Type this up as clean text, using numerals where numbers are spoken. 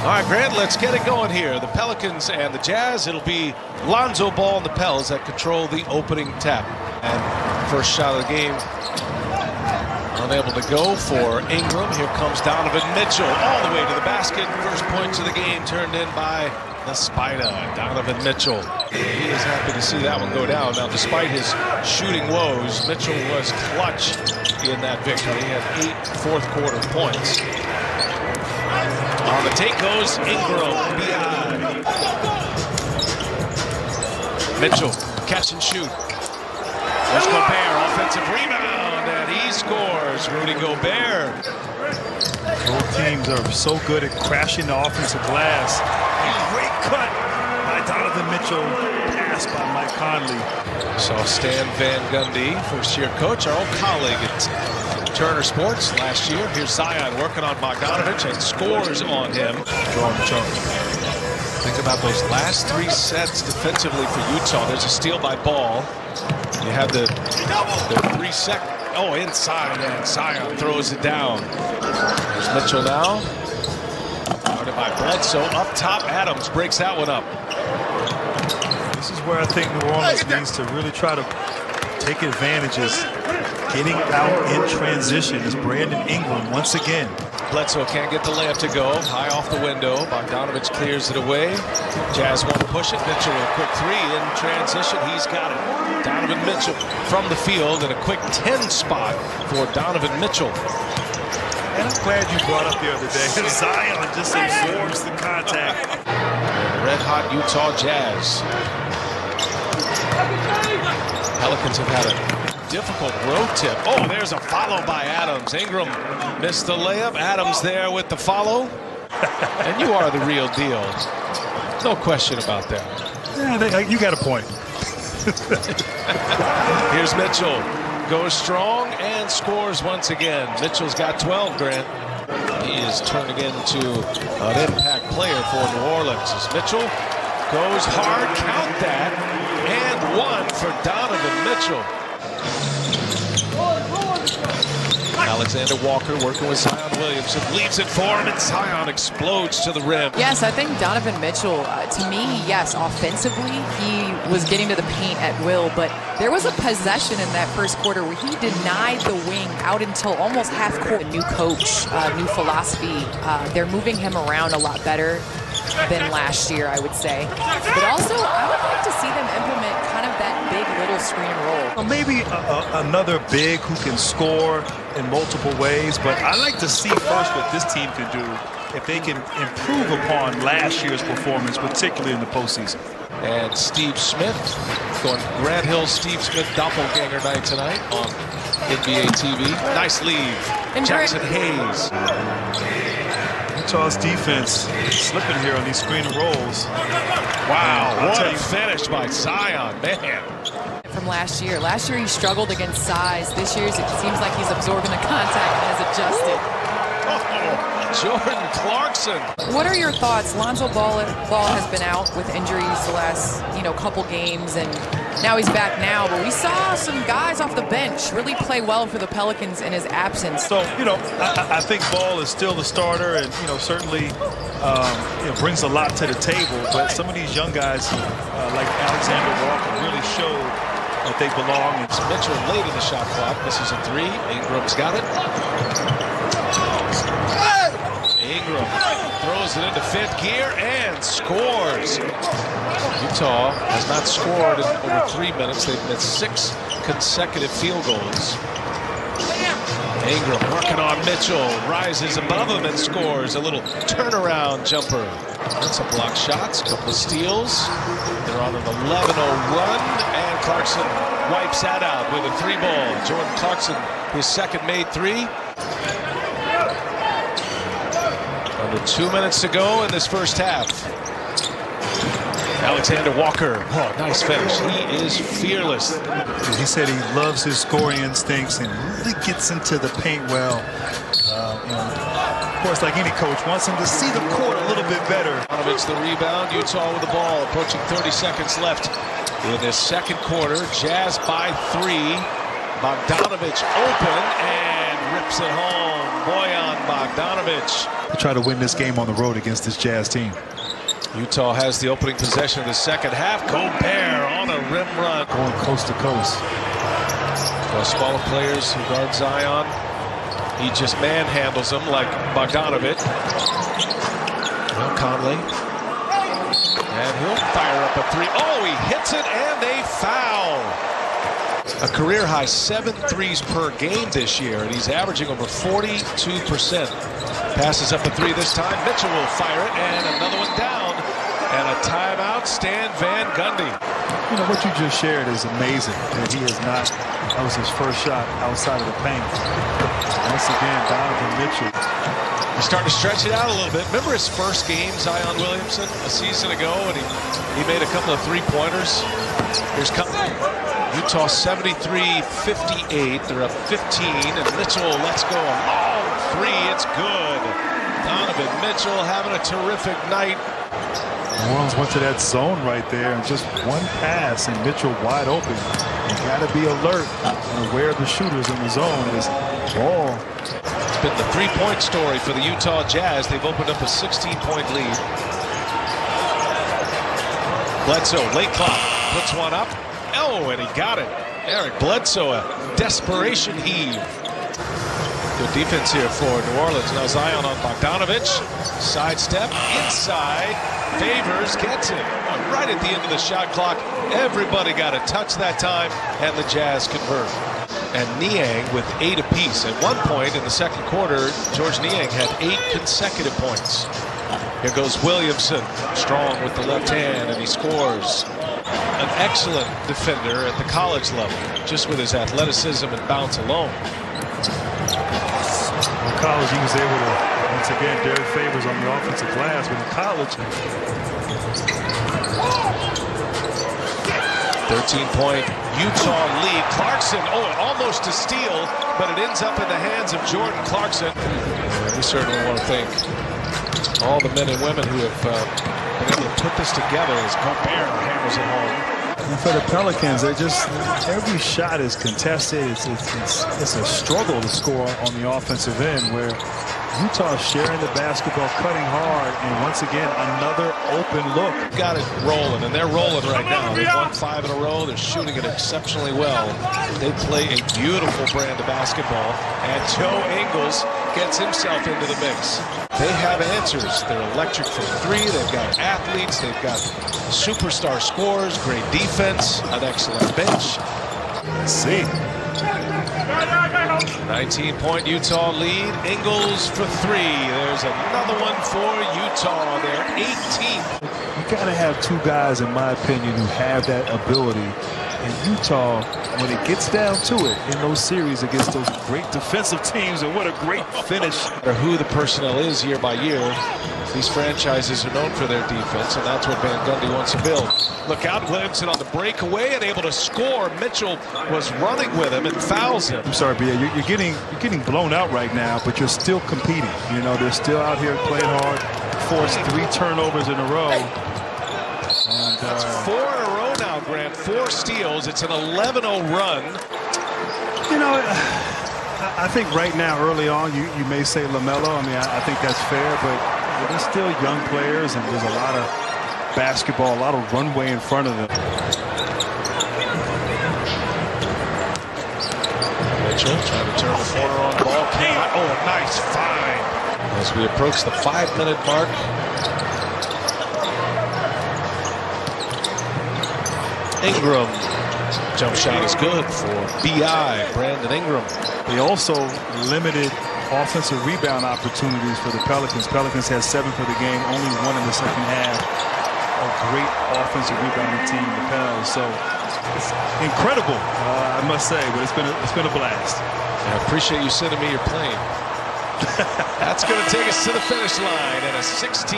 All right, Grant, let's get it going here. The Pelicans and the Jazz. It'll be Lonzo Ball and the Pels that control the opening tap. And first shot of the game, unable to go for Ingram. Here comes Donovan Mitchell all the way to the basket. First points of the game turned in by the Spider, Donovan Mitchell. He is happy to see that one go down. Now, despite his shooting woes, Mitchell was clutch in that victory. He had 8 fourth-quarter points. On the take goes Ingram. Beyond. Mitchell, catch and shoot. There's Gobert, offensive rebound, and he scores. Rudy Gobert. Both teams are so good at crashing the offensive glass. A great cut by Donovan Mitchell, pass by Mike Conley. So Stan Van Gundy, first-year coach, our old colleague at Turner Sports last year. Here's Zion working on Bogdanovich and scores on him. Drawing the charge. Think about those last 3 sets defensively for Utah. There's a steal by Ball. You had the 3-second. Oh, inside, and Zion throws it down. There's Mitchell now. Guarded by Bledsoe. Up top, Adams breaks that one up. This is where I think New Orleans needs to really try to take advantages. Getting out in transition is Brandon Ingram once again. Bledsoe can't get the layup to go. High off the window. Bogdanovich clears it away. Jazz want to push it. Mitchell with a quick 3 in transition. He's got it. Donovan Mitchell from the field and a quick 10 spot for Donovan Mitchell. And I'm glad you brought up the other day. Zion just absorbs the contact. Red-hot Utah Jazz. Pelicans have had a difficult road tip. Oh, there's a follow by Adams. Ingram missed the layup. Adams there with the follow. And you are the real deal. No question about that. Yeah, you got a point. Here's Mitchell. Goes strong and scores once again. Mitchell's got 12, Grant. He is turning into an impact player for New Orleans. As Mitchell goes hard, count that, and 1 for Donovan Mitchell. Alexander Walker working with Zion Williamson, leaves it for him, and Zion explodes to the rim. Yes, I think Donovan Mitchell, to me, yes, offensively, he was getting to the paint at will, but there was a possession in that first quarter where he denied the wing out until almost half court. A new coach, new philosophy. They're moving him around a lot better than last year, I would say. But also, I would like to see them implement kind of that big little screen and roll. Well, maybe another big who can score in multiple ways, but I like to see first what this team can do if they can improve upon last year's performance, particularly in the postseason. And Steve Smith going Grant Hill, Steve Smith doppelganger night tonight on NBA TV. Nice leave. And Jackson Hayes. Utah's defense slipping here on these screen and rolls. Wow, what a finish by Zion, man. From last year. Last year he struggled against size. This year it seems like he's absorbing the contact and has adjusted. Oh, Jordan Clarkson. What are your thoughts? Lonzo Ball has been out with injuries the last, couple games, and now he's back now. But we saw some guys off the bench really play well for the Pelicans in his absence. So, I think Ball is still the starter, and certainly brings a lot to the table. But some of these young guys, like Alexander Walker, really showed that they belong. It's Mitchell late in the shot clock. This is a 3. Ingram's got it. Ingram throws it into 5th gear and scores. Utah has not scored in over 3 minutes. They've missed 6 consecutive field goals. Ingram working on Mitchell, rises above him and scores a little turnaround jumper. That's a block shots, a couple of steals. They're on an 11-0 run, and Clarkson wipes that out with a 3-ball. Jordan Clarkson, his second made 3. Under 2 minutes to go in this first half. Alexander Walker, oh, nice finish. He is fearless. He said he loves his scoring instincts and really gets into the paint well. Of course, like any coach, wants him to see the court a little bit better. Bogdanovich the rebound. Utah with the ball. Approaching 30 seconds left in this second quarter. Jazz by 3. Bogdanovich open and Taps it home. Bojan Bogdanović. To try to win this game on the road against this Jazz team. Utah has the opening possession of the second half. Gobert on a rim run. Going coast to coast. Smaller players who guard Zion. He just manhandles them like Bogdanović. Well, Conley. And he'll fire up a three. Oh, he hits it and a foul. A career high 7 threes per game this year, and he's averaging over 42%. Passes up a three this time. Mitchell will fire it, and another one down. And a timeout, Stan Van Gundy. You know, what you just shared is amazing. That he is not, that was his first shot outside of the paint. Once again, Donovan Mitchell. He's starting to stretch it out a little bit. Remember his first game, Zion Williamson, a season ago, and he made a couple of three-pointers. Here's Utah 73-58. They're up 15, and Mitchell lets go a long three. It's good. Donovan Mitchell having a terrific night. New Orleans went to that zone right there, and just one pass, and Mitchell wide open. You got to be alert and aware of the shooters in the zone. Is ball. It's been the three-point story for the Utah Jazz. They've opened up a 16-point lead. Bledsoe, late clock, puts one up. Oh, and he got it. Eric Bledsoe, a desperation heave. Good defense here for New Orleans. Now Zion on Bogdanović. Sidestep, inside. Favors, gets it. Right at the end of the shot clock. Everybody got a touch that time, and the Jazz convert. And Niang with 8 apiece. At one point in the second quarter, George Niang had 8 consecutive points. Here goes Williamson, strong with the left hand, and he scores. An excellent defender at the college level, just with his athleticism and bounce alone. In college, he was able to, once again, Derek Favors on the offensive glass, but in college, 13-point Utah lead. Clarkson, almost a steal, but it ends up in the hands of Jordan Clarkson. We certainly want to thank all the men and women who have been able to put this together as Gobert hammers it home. and for the Pelicans, they're just, every shot is contested. It's a struggle to score on the offensive end, where Utah sharing the basketball, cutting hard, and once again, another open look. Got it rolling, and they're rolling right now. They've won 5 in a row. They're shooting it exceptionally well. They play a beautiful brand of basketball, and Joe Ingles gets himself into the mix. They have answers. They're electric from 3. They've got athletes. They've got superstar scorers, great defense, an excellent bench. Let's see. 19-point Utah lead. Ingles for 3. There's another one for Utah. They're 18th. You got to have 2 guys, in my opinion, who have that ability. And Utah, when it gets down to it in those series against those great defensive teams, and what a great finish. Or who the personnel is year by year. These franchises are known for their defense, and that's what Van Gundy wants to build. Look out, Williamson on the breakaway and able to score. Mitchell was running with him and fouls him. I'm sorry, B.A., you're getting blown out right now, but you're still competing. You know, they're still out here playing hard. Forced 3 turnovers in a row. And, that's 4 in a row now, Grant. 4 steals. It's an 11-0 run. You know, I think right now, early on, you may say LaMelo. I mean, I think that's fair, but they're still young players, and there's a lot of basketball, a lot of runway in front of them. Mitchell trying to turn the corner on ball. Oh, a nice find. As we approach the 5-minute mark. Ingram. Jump shot is good for B.I. Brandon Ingram. They also limited offensive rebound opportunities for the Pelicans. Pelicans had 7 for the game, only 1 in the second half. A great offensive rebounding team, the Pels. So it's incredible, I must say, but it's been a blast. I appreciate you sending me your plane. That's going to take us to the finish line and a 16.